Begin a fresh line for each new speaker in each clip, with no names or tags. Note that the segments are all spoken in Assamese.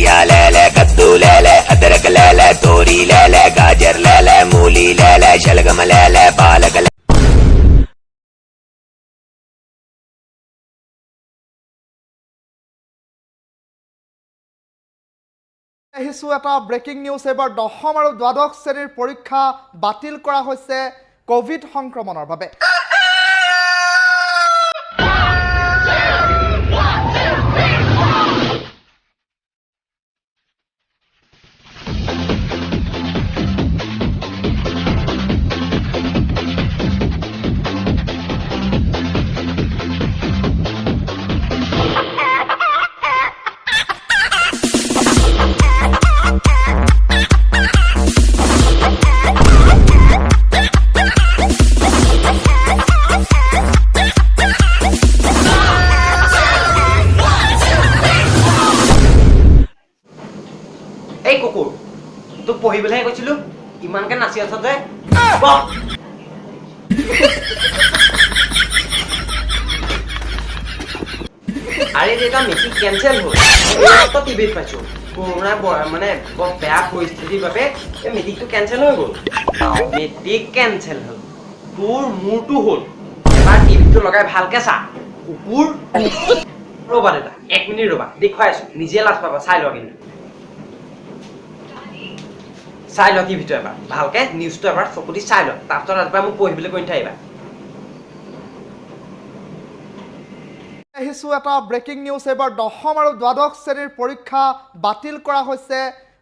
घिया ले ले कद्दू ले ले अदरक ले ले तोरी ले ले गाजर ले ले मूली ले ले शलगम ले ले पालक ले
আহিছো এটা ব্ৰেকিং নিউজ এবাৰ দশম আৰু দ্বাদশ শ্ৰেণীৰ পৰীক্ষা বাতিল কৰা হৈছে কোভিড সংক্ৰমণৰ বাবে
এই কুকুৰ তোক পঢ়িবলৈহে কৈছিলো ইমানকে নাচি আছ যে আৰে এটা মিটিং কেনচেল হ'ল তো টিভিত পাইছো কৰোনা মানে বৰ বেয়া পৰিস্থিতিৰ বাবে এই মিটিংটো কেনচেল হৈ গ'ল মিটিং কেনচেল হ'ল তোৰ মূৰটো হ'ল এবাৰ টিভিটো লগাই ভালকে চা কুকুৰ ৰ'বা দাদা 1 মিনিট ৰ'বা দেখুৱাই আছো নিজে লাজ পাবা চাই লোৱা কিন্তু চাই লোৱা টিভিটো এবাৰ ভালকে নিউজটো এবাৰ চকুদি চাই লোৱা তাৰপিছত ৰাতিপুৱা মোক পঢ়িবলৈ কৈ নাথাকিবা
আহিছো এটা ব্ৰেকিং নিউজ এবাৰ দশম আৰু দ্বাদশ শ্ৰেণীৰ পৰীক্ষা বাতিল কৰা হৈছে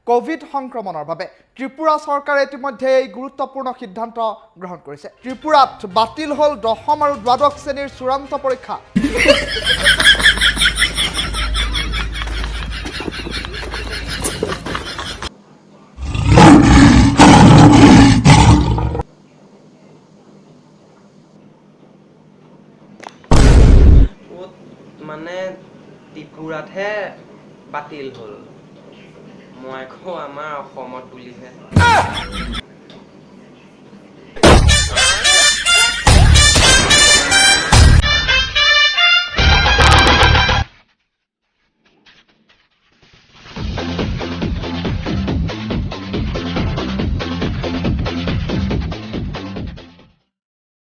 কোভিড সংক্ৰমণৰ বাবে ত্ৰিপুৰা চৰকাৰে ইতিমধ্যে এই গুৰুত্বপূৰ্ণ সিদ্ধান্ত গ্ৰহণ কৰিছে ত্ৰিপুৰাত বাতিল হ'ল দশম আৰু দ্বাদশ শ্ৰেণীৰ চূড়ান্ত পৰীক্ষা
মানে ত্ৰিপুৰাতহে বাতিল হ'ল মই আকৌ আমাৰ অসমত বুলিহে